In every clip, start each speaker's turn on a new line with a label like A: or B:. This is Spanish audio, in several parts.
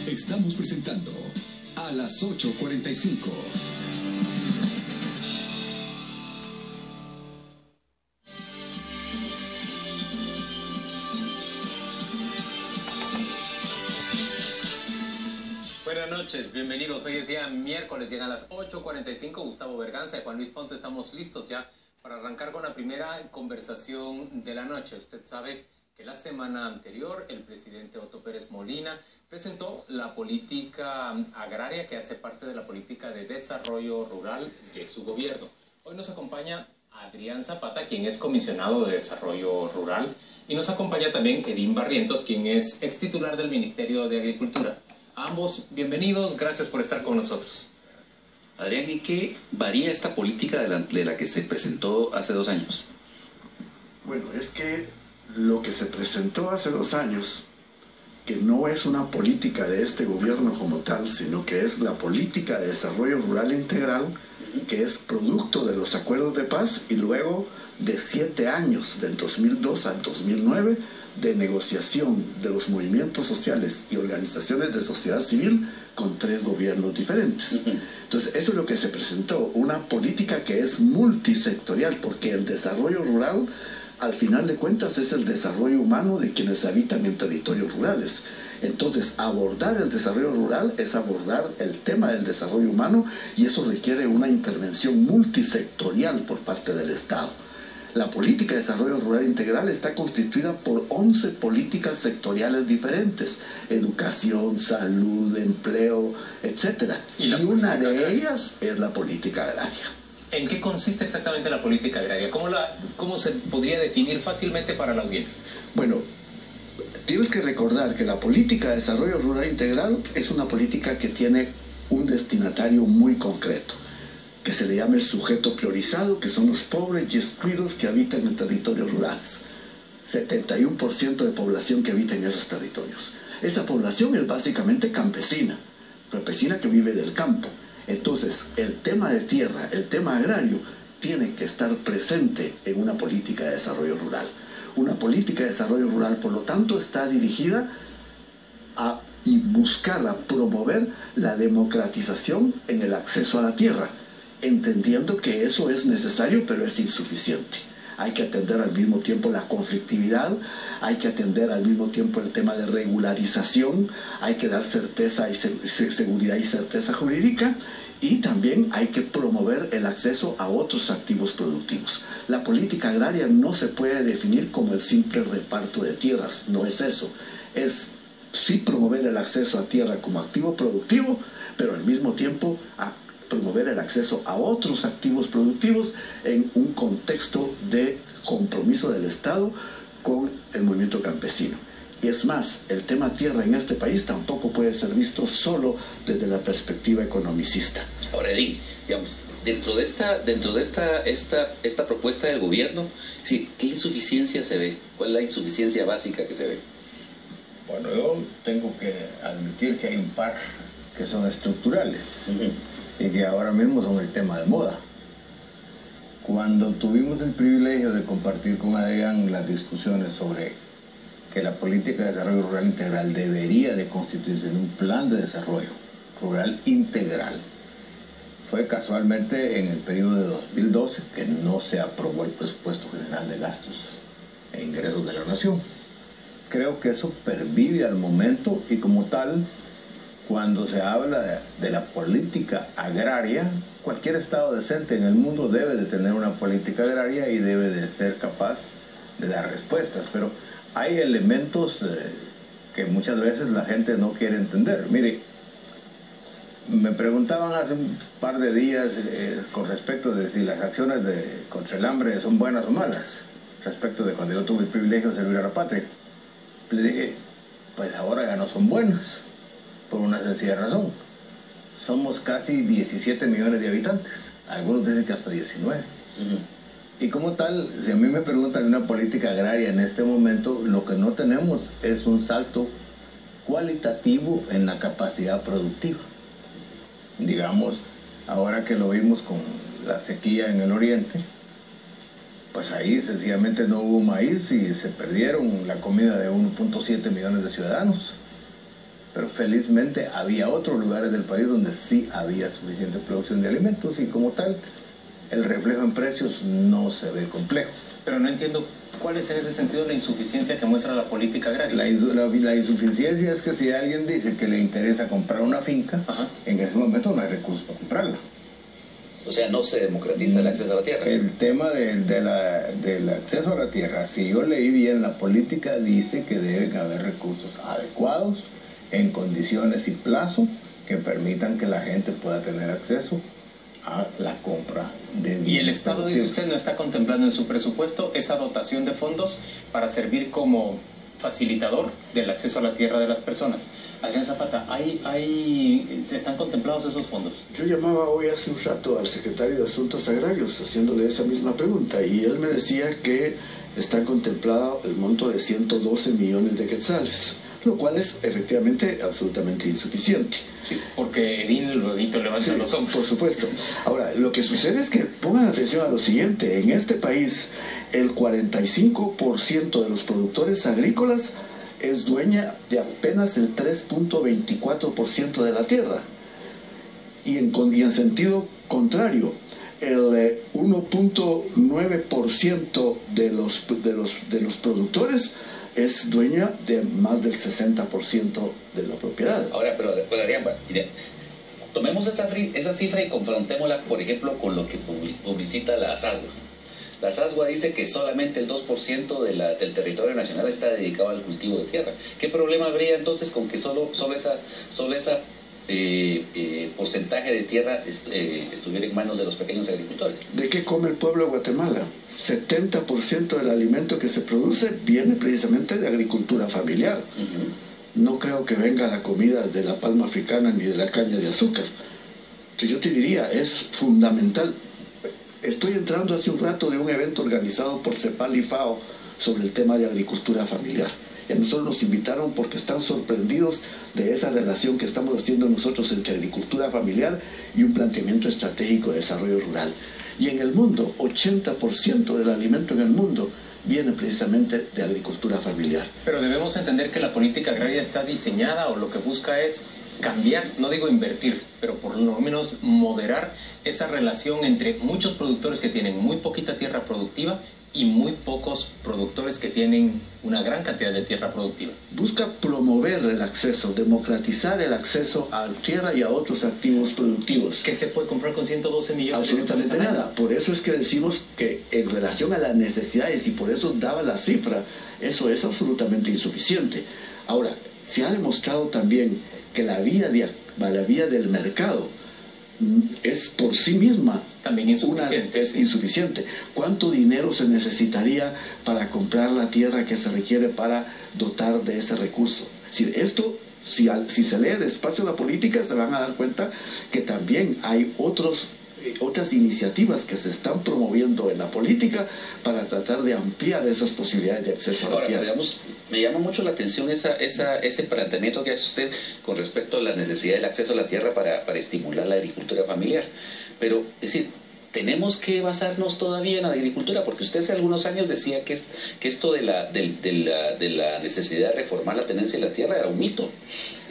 A: Estamos presentando a las 8:45.
B: Buenas noches, bienvenidos. Hoy es día miércoles, llegan a las 8:45. Gustavo Berganza y Juan Luis Ponte estamos listos ya para arrancar con la primera conversación de la noche. Usted sabe que la semana anterior el presidente Otto Pérez Molina presentó la política agraria que hace parte de la política de desarrollo rural de su gobierno. Hoy nos acompaña Adrián Zapata, quien es comisionado de desarrollo rural, y nos acompaña también Edín Barrientos, quien es ex titular del Ministerio de Agricultura. A ambos, bienvenidos, gracias por estar con nosotros.
C: Adrián, ¿en qué varía esta política de la que se presentó hace 2 años?
D: Bueno, es que lo que se presentó hace 2 años, que no es una política de este gobierno como tal, sino que es la política de desarrollo rural integral, que es producto de los acuerdos de paz y luego de 7 años, del 2002 al 2009, de negociación de los movimientos sociales y organizaciones de sociedad civil con 3 gobiernos diferentes. Entonces, eso es lo que se presentó, una política que es multisectorial, porque el desarrollo rural, al final de cuentas, es el desarrollo humano de quienes habitan en territorios rurales. Entonces, abordar el desarrollo rural es abordar el tema del desarrollo humano, y eso requiere una intervención multisectorial por parte del Estado. La política de desarrollo rural integral está constituida por 11 políticas sectoriales diferentes: educación, salud, empleo, etc. Y una de ellas es la política agraria.
B: ¿En qué consiste exactamente la política agraria? ¿Cómo se podría definir fácilmente para la audiencia?
D: Bueno, tienes que recordar que la política de desarrollo rural integral es una política que tiene un destinatario muy concreto, que se le llama el sujeto priorizado, que son los pobres y excluidos que habitan en territorios rurales. 71% de población que habita en esos territorios. Esa población es básicamente campesina que vive del campo. Entonces, el tema de tierra, el tema agrario, tiene que estar presente en una política de desarrollo rural. Una política de desarrollo rural, por lo tanto, está dirigida a buscar a promover la democratización en el acceso a la tierra, entendiendo que eso es necesario, pero es insuficiente. Hay que atender al mismo tiempo la conflictividad, hay que atender al mismo tiempo el tema de regularización, hay que dar certeza y seguridad y certeza jurídica, y también hay que promover el acceso a otros activos productivos. La política agraria no se puede definir como el simple reparto de tierras, no es eso. Es sí promover el acceso a tierra como activo productivo, pero al mismo tiempo promover el acceso a otros activos productivos en un contexto de compromiso del Estado con el movimiento campesino. Y es más, el tema tierra en este país tampoco puede ser visto solo desde la perspectiva economicista.
C: Ahora, Edín, digamos, dentro de esta propuesta del gobierno, sí, ¿qué insuficiencia se ve? ¿Cuál es la insuficiencia básica que se ve?
E: Bueno, yo tengo que admitir que hay un par que son estructurales y que ahora mismo son el tema de moda. Cuando tuvimos el privilegio de compartir con Adrián las discusiones sobre que la política de desarrollo rural integral debería de constituirse en un plan de desarrollo rural integral, fue casualmente en el periodo de 2012 que no se aprobó el presupuesto general de gastos e ingresos de la nación. Creo que eso pervive al momento, y como tal, cuando se habla de la política agraria, cualquier Estado decente en el mundo debe de tener una política agraria y debe de ser capaz de dar respuestas, pero hay elementos que muchas veces la gente no quiere entender. Mire, me preguntaban hace un par de días con respecto de si las acciones contra el hambre son buenas o malas, respecto de cuando yo tuve el privilegio de servir a la patria. Le dije, pues ahora ya no son buenas, por una sencilla razón. Somos casi 17 millones de habitantes, algunos dicen que hasta 19. Y como tal, si a mí me preguntan de una política agraria en este momento, lo que no tenemos es un salto cualitativo en la capacidad productiva. Digamos, ahora que lo vimos con la sequía en el oriente, pues ahí sencillamente no hubo maíz y se perdieron la comida de 1.7 millones de ciudadanos. pero felizmente había otros lugares del país donde sí había suficiente producción de alimentos y como tal, el reflejo en precios no se ve complejo.
B: Pero no entiendo cuál es en ese sentido la insuficiencia que muestra la política agraria.
E: La insuficiencia es que si alguien dice que le interesa comprar una finca, en ese momento no hay recursos para comprarla.
C: O sea, no se democratiza el acceso a la tierra.
E: El tema del acceso a la tierra, si yo leí bien, la política dice que deben haber recursos adecuados, en condiciones y plazo, que permitan que la gente pueda tener acceso a la compra de bienes.
B: Y el Estado, dice usted, no está contemplando en su presupuesto esa dotación de fondos para servir como facilitador del acceso a la tierra de las personas. Adrián Zapata, ¿se están contemplados esos fondos?
D: Yo llamaba hoy hace un rato al secretario de Asuntos Agrarios haciéndole esa misma pregunta y él me decía que está contemplado el monto de 112 millones de quetzales, lo cual es efectivamente absolutamente insuficiente.
B: Sí, porque Edín luego levanta los hombros.
D: Por supuesto. Ahora, lo que sucede es que pongan atención a lo siguiente: en este país el 45% de los productores agrícolas es dueña de apenas el 3.24% de la tierra. Y en sentido contrario, el 1.9% de los productores es dueña de más del 60% de la propiedad.
C: Ahora, pero Adrián, tomemos esa cifra y confrontémosla, por ejemplo, con lo que publicita la SASGUA. La SASGUA dice que solamente el 2% del territorio nacional está dedicado al cultivo de tierra. ¿Qué problema habría entonces con que solo esa porcentaje de tierra estuviera en manos de los pequeños agricultores?
D: ¿De qué come el pueblo de Guatemala? 70% del alimento que se produce viene precisamente de agricultura familiar. No creo que venga la comida de la palma africana ni de la caña de azúcar. Entonces yo te diría, es fundamental. Estoy entrando hace un rato de un evento organizado por CEPAL y FAO sobre el tema de agricultura familiar. Y a nosotros nos invitaron porque están sorprendidos de esa relación que estamos haciendo nosotros entre agricultura familiar y un planteamiento estratégico de desarrollo rural. Y en el mundo, 80% del alimento en el mundo viene precisamente de agricultura familiar.
B: Pero debemos entender que la política agraria está diseñada o lo que busca es cambiar, no digo invertir, pero por lo menos moderar esa relación entre muchos productores que tienen muy poquita tierra productiva y muy pocos productores que tienen una gran cantidad de tierra productiva.
D: Busca promover el acceso, democratizar el acceso a tierra y a otros activos productivos.
B: ¿Qué se puede comprar con 112 millones?
D: Absolutamente nada. Por eso es que decimos que en relación a las necesidades, y por eso daba la cifra, eso es absolutamente insuficiente. Ahora, se ha demostrado también que la vía del mercado es por sí misma
B: también insuficiente.
D: Es insuficiente. ¿Cuánto dinero se necesitaría para comprar la tierra que se requiere para dotar de ese recurso? Si se lee despacio la política, se van a dar cuenta que también hay otras iniciativas que se están promoviendo en la política para tratar de ampliar esas posibilidades de acceso a la tierra.
C: Digamos, me llama mucho la atención ese planteamiento que hace usted con respecto a la necesidad del acceso a la tierra para estimular la agricultura familiar. Pero, es decir, tenemos que basarnos todavía en la agricultura, porque usted hace algunos años decía que esto de la necesidad de reformar la tenencia de la tierra era un mito.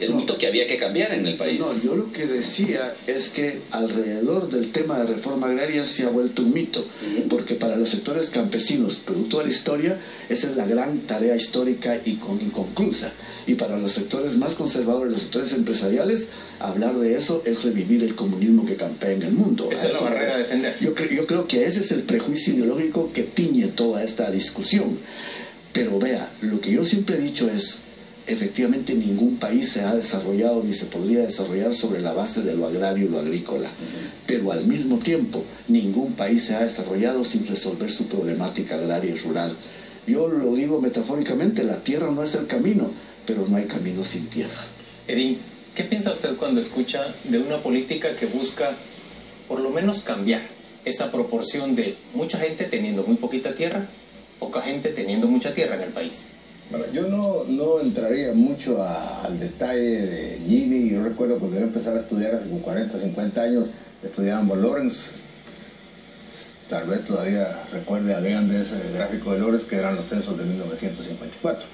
C: Era un mito que había que cambiar en el país.
D: No, yo lo que decía es que alrededor del tema de reforma agraria se ha vuelto un mito, porque para los sectores campesinos, producto de la historia, esa es la gran tarea histórica y inconclusa. Y para los sectores más conservadores, los sectores empresariales, hablar de eso es revivir el comunismo que campea en el mundo.
B: Esa es la barrera a defender.
D: Yo creo que ese es el prejuicio ideológico que tiñe toda esta discusión. Pero vea, lo que yo siempre he dicho es, efectivamente ningún país se ha desarrollado ni se podría desarrollar sobre la base de lo agrario y lo agrícola. Pero al mismo tiempo, ningún país se ha desarrollado sin resolver su problemática agraria y rural. Yo lo digo metafóricamente, la tierra no es el camino, pero no hay camino sin tierra.
B: Edín, ¿qué piensa usted cuando escucha de una política que busca por lo menos cambiar esa proporción de mucha gente teniendo muy poquita tierra, poca gente teniendo mucha tierra en el país?
E: Bueno, yo no entraría mucho al detalle de Gini. Yo recuerdo cuando yo empecé a estudiar hace como 40, 50 años, estudiábamos Lorenz. Tal vez todavía recuerde a Adrián de ese gráfico de Lorenz, que eran los censos de 1954.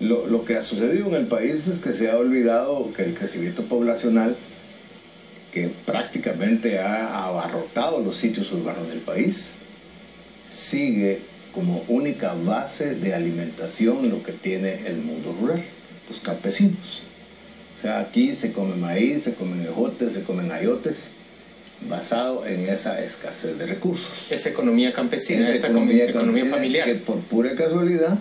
E: Lo que ha sucedido en el país es que se ha olvidado que el crecimiento poblacional, que prácticamente ha abarrotado los sitios urbanos del país, sigue como única base de alimentación lo que tiene el mundo rural, los campesinos. O sea, aquí se come maíz, se comen ejotes, se comen ayotes, basado en esa escasez de recursos.
B: Esa economía campesina, esa
E: economía
B: familiar.
E: Que por pura casualidad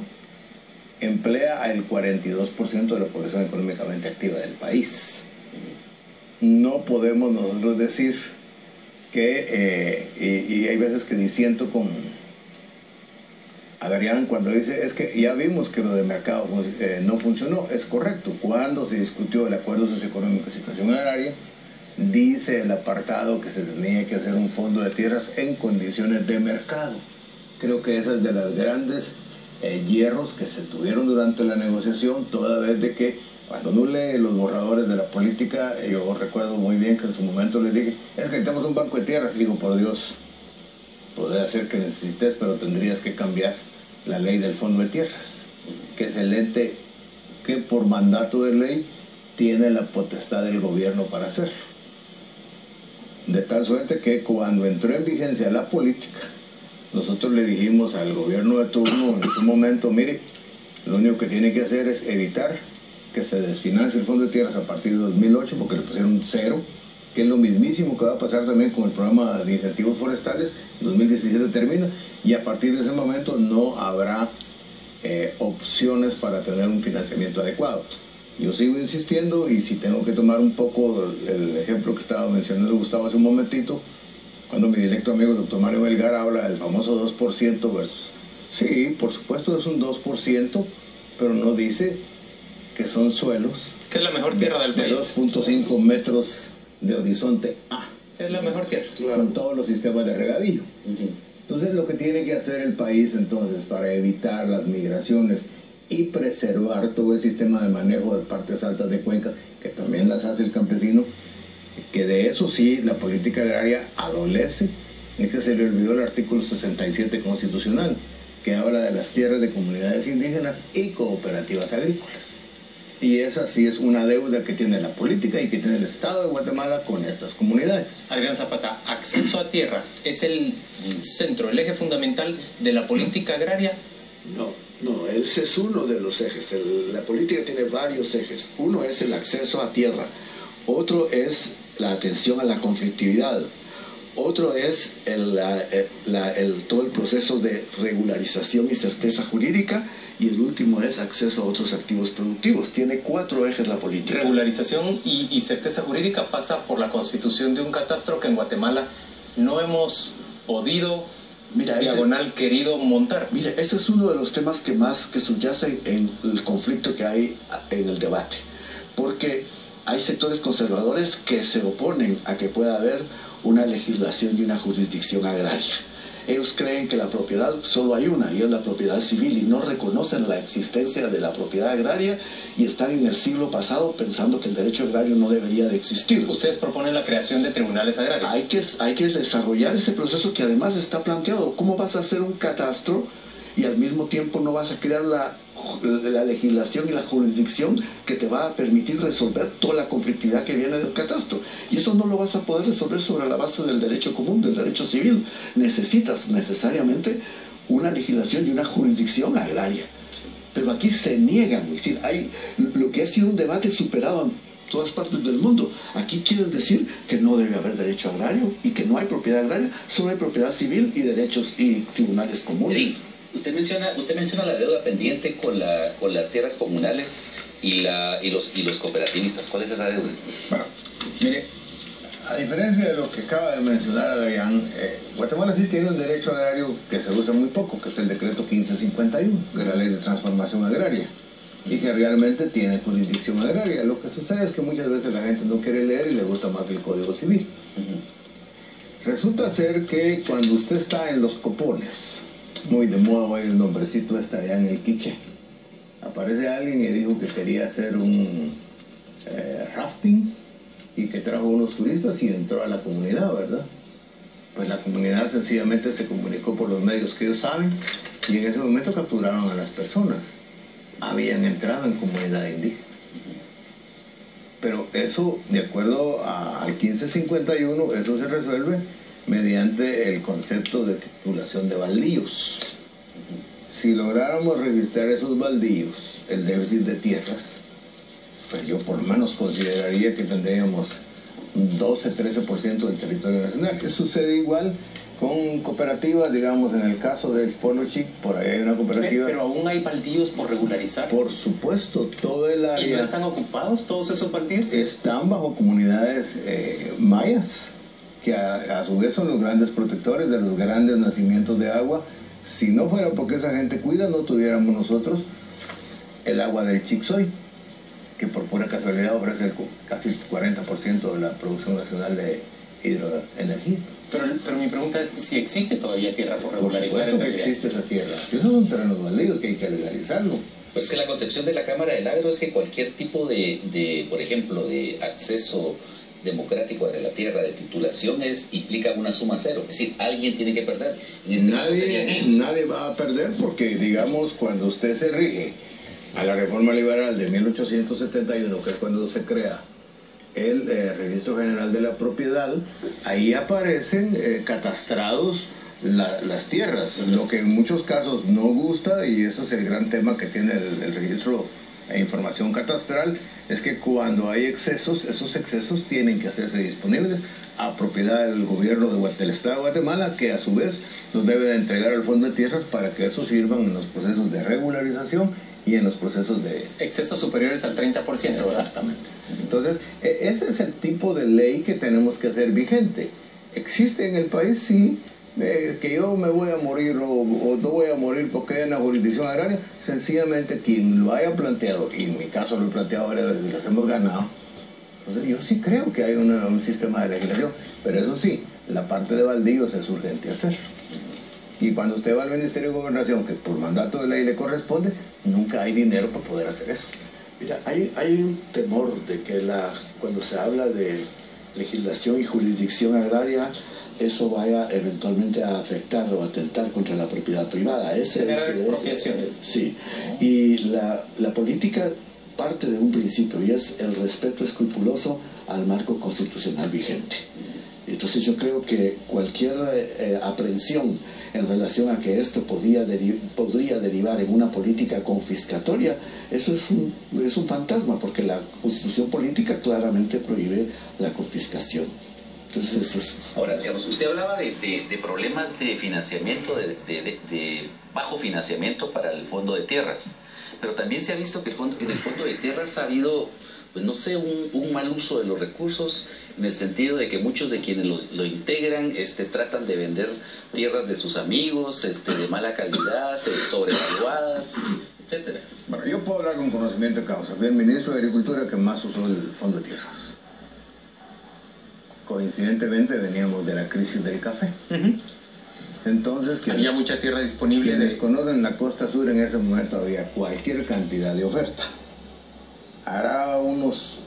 E: emplea al 42% de la población económicamente activa del país. No podemos nosotros decir que, y hay veces que disiento con Adrián cuando dice, es que ya vimos que lo de mercado no funcionó. Es correcto. Cuando se discutió el acuerdo socioeconómico de situación agraria, dice el apartado que se tenía que hacer un fondo de tierras en condiciones de mercado. Creo que esa es de las grandes hierros que se tuvieron durante la negociación, toda vez de que cuando uno lee los borradores de la política, yo recuerdo muy bien que en su momento les dije, es que necesitamos un banco de tierras. Y digo, por Dios, podría ser que necesites, pero tendrías que cambiar la ley del fondo de tierras, que es el ente que por mandato de ley tiene la potestad del gobierno para hacerlo. De tal suerte que cuando entró en vigencia la política, nosotros le dijimos al gobierno de turno en ese momento, mire, lo único que tiene que hacer es evitar que se desfinancie el fondo de tierras a partir de 2008, porque le pusieron 0, que es lo mismísimo que va a pasar también con el programa de incentivos forestales. 2017 termina, y a partir de ese momento no habrá opciones para tener un financiamiento adecuado. Yo sigo insistiendo, y si tengo que tomar un poco el ejemplo que estaba mencionando Gustavo hace un momentito, cuando mi directo amigo el doctor Mario Melgar habla del famoso 2% versus... Sí, por supuesto es un 2%, pero no dice que son suelos...
B: ¿Qué es la mejor tierra del país?
E: De 2.5 metros de horizonte A.
B: Es la mejor tierra.
E: Con todos los sistemas de regadío. Entonces lo que tiene que hacer el país entonces para evitar las migraciones y preservar todo el sistema de manejo de partes altas de cuencas, que también las hace el campesino, que de eso sí la política agraria adolece, es que se le olvidó el artículo 67 constitucional, que habla de las tierras de comunidades indígenas y cooperativas agrícolas. Y esa sí es una deuda que tiene la política y que tiene el Estado de Guatemala con estas comunidades.
B: Adrián Zapata, acceso a tierra es el centro, el eje fundamental de la política agraria.
D: No, ese es uno de los ejes. La política tiene varios ejes. Uno es el acceso a tierra, otro es la atención a la conflictividad, otro es todo el proceso de regularización y certeza jurídica, y el último es acceso a otros activos productivos. Tiene 4 ejes la política.
B: Regularización y certeza jurídica pasa por la constitución de un catastro que en Guatemala no hemos podido, querido montar.
D: Mira, ese es uno de los temas que subyacen en el conflicto que hay en el debate, porque hay sectores conservadores que se oponen a que pueda haber una legislación y una jurisdicción agraria. Ellos creen que la propiedad solo hay una, y es la propiedad civil, y no reconocen la existencia de la propiedad agraria, y están en el siglo pasado pensando que el derecho agrario no debería de existir.
B: Ustedes proponen la creación de tribunales agrarios.
D: Hay que desarrollar ese proceso que además está planteado. ¿Cómo vas a hacer un catastro y al mismo tiempo no vas a crear la legislación y la jurisdicción que te va a permitir resolver toda la conflictividad que viene del catastro? Y eso no lo vas a poder resolver sobre la base del derecho común, del derecho civil. Necesitas necesariamente una legislación y una jurisdicción agraria. Pero aquí se niegan, es decir, hay lo que ha sido un debate superado en todas partes del mundo. Aquí quieren decir que no debe haber derecho agrario y que no hay propiedad agraria, solo hay propiedad civil y derechos y tribunales comunes.
C: Usted menciona la deuda pendiente con las tierras comunales y los cooperativistas. ¿Cuál es esa deuda?
E: Bueno, mire, a diferencia de lo que acaba de mencionar Adrián, Guatemala sí tiene un derecho agrario que se usa muy poco, que es el decreto 1551, de la ley de transformación agraria, y que realmente tiene jurisdicción agraria. Lo que sucede es que muchas veces la gente no quiere leer y le gusta más el Código Civil. Resulta ser que cuando usted está en los copones, muy de moda hoy el nombrecito está allá en el Quiché, aparece alguien y dijo que quería hacer un rafting y que trajo unos turistas y entró a la comunidad, ¿verdad? Pues la comunidad sencillamente se comunicó por los medios que ellos saben, y en ese momento capturaron a las personas. habían entrado en comunidad indígena. Pero eso, de acuerdo al 1551, eso se resuelve mediante el concepto de titulación de baldíos. Si lográramos registrar esos baldíos, el déficit de tierras, pues yo por lo menos consideraría que tendríamos un 12-13% del territorio nacional. Que sucede igual con cooperativas, digamos, en el caso del Polo Chic, por ahí hay una cooperativa.
B: Pero aún hay baldíos por regularizar.
E: Por supuesto, todo el área.
B: ¿Y no están ocupados todos esos baldíos?
E: Están bajo comunidades mayas, que a su vez son los grandes protectores de los grandes nacimientos de agua. Si no fuera porque esa gente cuida, no tuviéramos nosotros el agua del Chicxoy, que por pura casualidad ofrece casi el 40% de la producción nacional de hidroenergía.
B: Pero mi pregunta es si existe todavía tierra por
E: Por
B: regularizar.
E: supuesto que existe esa tierra. Esos son terrenos baldíos que hay que legalizarlo.
C: Pues que la concepción de la Cámara del Agro es que cualquier tipo por ejemplo, de acceso democrático a la tierra, de titulación, implica una suma cero. Es decir, alguien tiene que perder. En este caso serían ellos.
E: Nadie va a perder porque, digamos, cuando usted se rige a la reforma liberal de 1871, que es cuando se crea el Registro General de la Propiedad, ahí aparecen catastrados las tierras, lo que en muchos casos no gusta, y eso es el gran tema que tiene el registro e información catastral, es que cuando hay excesos, esos excesos tienen que hacerse disponibles a propiedad del gobierno del Estado de Guatemala, que a su vez los debe de entregar al Fondo de Tierras para que eso sirvan en los procesos de regularización y en los procesos de...
B: Excesos superiores al 30%, ¿verdad?
E: Exactamente. Entonces, ese es el tipo de ley que tenemos que hacer vigente. ¿Existe en el país? Sí. Que yo me voy a morir o no voy a morir porque hay una jurisdicción agraria, sencillamente quien lo haya planteado, y en mi caso lo he planteado ahora desde que los hemos ganado, entonces yo sí creo que hay un sistema de legislación, pero eso sí, la parte de baldíos es urgente hacerlo. Y cuando usted va al Ministerio de Gobernación, que por mandato de ley le corresponde, nunca hay dinero para poder hacer eso.
D: Mira, hay un temor de que cuando se habla de legislación y jurisdicción agraria, eso vaya eventualmente a afectar o atentar contra la propiedad privada. Sí. Y la política parte de un principio, y es el respeto escrupuloso al marco constitucional vigente. Entonces yo creo que cualquier aprehensión en relación a que esto podría derivar en una política confiscatoria, eso es un fantasma, porque la Constitución política claramente prohíbe la confiscación. Entonces eso es...
C: Ahora, digamos, usted hablaba de problemas de financiamiento, de bajo financiamiento para el Fondo de Tierras, pero también se ha visto que en el Fondo de Tierras ha habido, pues no sé, un mal uso de los recursos, en el sentido de que muchos de quienes lo integran tratan de vender tierras de sus amigos, de mala calidad, sobrevaluadas, etcétera.
E: Bueno, yo puedo hablar con conocimiento de causa. Fui el ministro de Agricultura que más usó el Fondo de Tierras. Coincidentemente veníamos de la crisis del café. Entonces,
B: había mucha tierra disponible.
E: Quienes conocen la costa sur, en ese momento había cualquier cantidad de oferta. Hará unos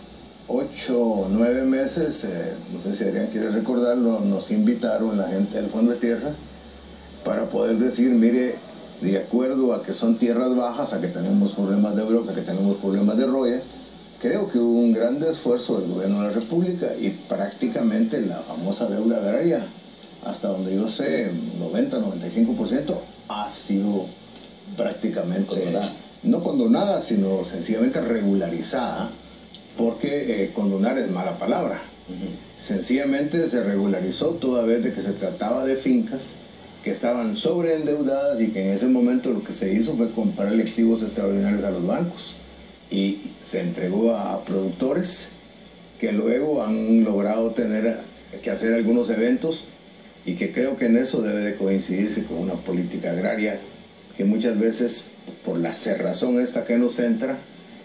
E: 8 o 9 meses, no sé si Adrián quiere recordarlo, nos invitaron la gente del Fondo de Tierras para poder decir, mire, de acuerdo a que son tierras bajas, a que tenemos problemas de broca, que tenemos problemas de roya, creo que hubo un gran esfuerzo del gobierno de la República y prácticamente la famosa deuda agraria, hasta donde yo sé, 90-95% ha sido prácticamente condonada. No condonada, sino sencillamente regularizada, porque condonar es mala palabra. Sencillamente se regularizó toda vez de que se trataba de fincas que estaban sobreendeudadas y que en ese momento lo que se hizo fue comprar activos extraordinarios a los bancos y se entregó a productores que luego han logrado tener que hacer algunos eventos, y que creo que en eso debe de coincidirse con una política agraria que muchas veces, por la cerrazón esta que nos entra,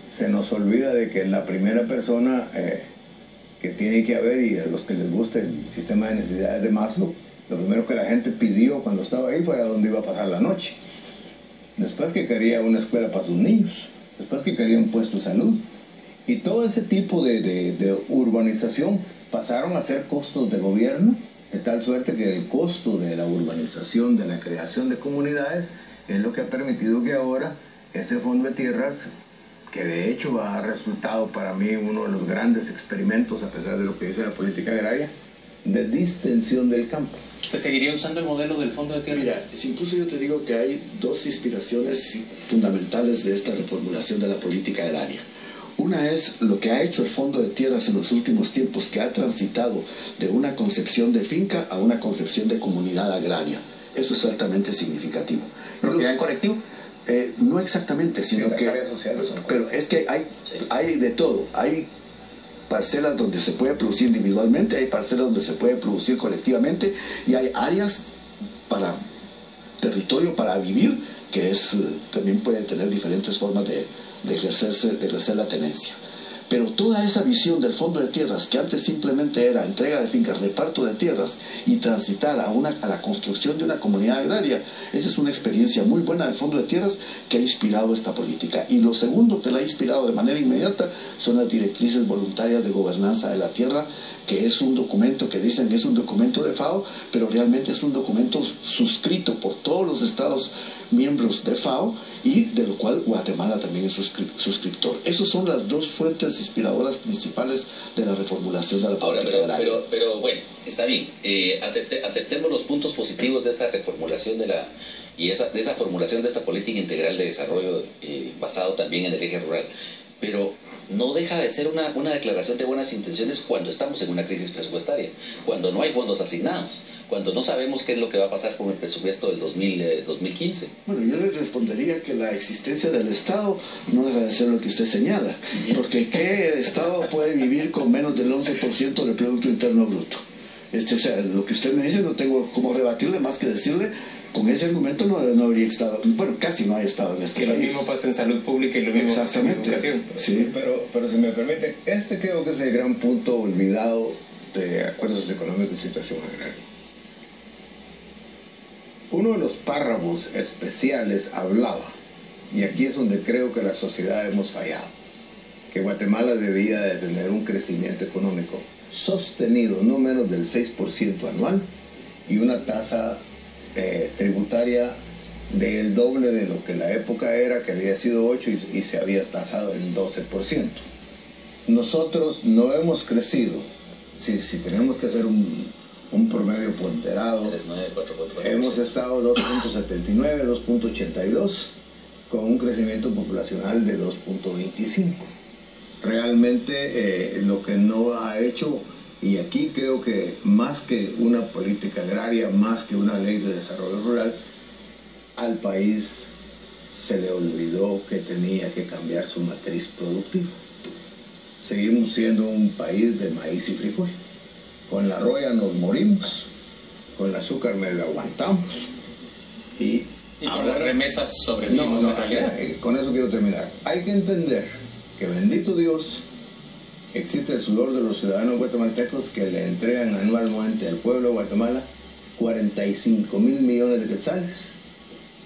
E: se nos olvida de que la primera persona que tiene que haber, y a los que les guste el sistema de necesidades de Maslow, lo primero que la gente pidió cuando estaba ahí fue a dónde iba a pasar la noche. Después que quería una escuela para sus niños, después que quería un puesto de salud. Y todo ese tipo de urbanización pasaron a ser costos de gobierno, de tal suerte que el costo de la urbanización, de la creación de comunidades, es lo que ha permitido que ahora ese fondo de tierras, que de hecho ha resultado para mí uno de los grandes experimentos, a pesar de lo que dice la política agraria, de distensión del campo.
B: ¿Se seguiría usando el modelo del fondo de tierras?
D: Mira, incluso yo te digo que hay dos inspiraciones fundamentales de esta reformulación de la política agraria. Una es lo que ha hecho el Fondo de Tierras en los últimos tiempos, que ha transitado de una concepción de finca a una concepción de comunidad agraria. Eso es altamente significativo.
B: ¿Propiedad en colectivo?
D: No exactamente, sino que... Pero es que hay de todo. Hay parcelas donde se puede producir individualmente, hay parcelas donde se puede producir colectivamente, y hay áreas para territorio para vivir, que también puede tener diferentes formas de ejercer la tenencia. Pero toda esa visión del Fondo de Tierras, que antes simplemente era entrega de fincas, reparto de tierras y transitar a la construcción de una comunidad agraria, esa es una experiencia muy buena del Fondo de Tierras que ha inspirado esta política. Y lo segundo que la ha inspirado de manera inmediata son las directrices voluntarias de gobernanza de la tierra, que es un documento que dicen que es un documento de FAO, pero realmente es un documento suscrito por todos los estados miembros de FAO, y de lo cual Guatemala también es suscriptor. Esas son las dos fuentes inspiradoras principales de la reformulación de la política agraria.
C: Pero bueno, está bien. Aceptemos los puntos positivos de esa reformulación de esa formulación de esta política integral de desarrollo basado también en el eje rural. Pero no deja de ser una declaración de buenas intenciones cuando estamos en una crisis presupuestaria, cuando no hay fondos asignados, cuando no sabemos qué es lo que va a pasar con el presupuesto del 2015.
D: Bueno, yo le respondería que la existencia del Estado no deja de ser lo que usted señala, porque ¿qué Estado puede vivir con menos del 11% del Producto Interno Bruto? O sea, lo que usted me dice no tengo cómo rebatirle más que decirle, con ese argumento no habría estado, bueno, casi no hay estado en este país.
B: Que lo mismo pasa en salud pública y lo mismo pasa en educación.
D: Sí.
E: Pero si me permite, creo que es el gran punto olvidado de acuerdos económicos y situación agraria. Uno de los párrafos especiales hablaba, y aquí es donde creo que la sociedad hemos fallado, que Guatemala debía de tener un crecimiento económico sostenido no menos del 6% anual y una tasa tributaria del doble de lo que la época era, que había sido 8 y se había tasado en 12%. Nosotros no hemos crecido, si tenemos que hacer un promedio ponderado,
C: 3,9, 4,4%.
E: hemos estado 2.79, 2.82, con un crecimiento populacional de 2.25. Realmente lo que no ha hecho, y aquí creo que más que una política agraria, más que una ley de desarrollo rural, al país se le olvidó que tenía que cambiar su matriz productiva. Seguimos siendo un país de maíz y frijol. Con la roya nos morimos, con el azúcar medio aguantamos. Y
B: con las remesas sobrevivimos en realidad.
E: Con eso quiero terminar. Hay que entender que, bendito Dios, existe el sudor de los ciudadanos guatemaltecos que le entregan anualmente al pueblo de Guatemala 45.000 millones de quetzales,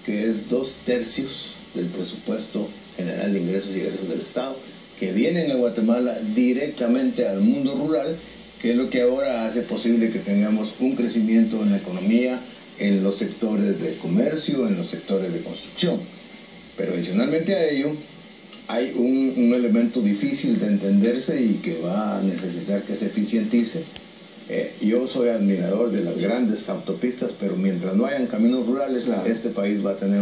E: que es 2/3 del presupuesto general de ingresos y egresos del Estado, que vienen a Guatemala directamente al mundo rural, que es lo que ahora hace posible que tengamos un crecimiento en la economía, en los sectores de comercio, en los sectores de construcción. Pero adicionalmente a ello, hay un elemento difícil de entenderse y que va a necesitar que se eficientice. Yo soy admirador de las grandes autopistas, pero mientras no hayan caminos rurales, este país va a tener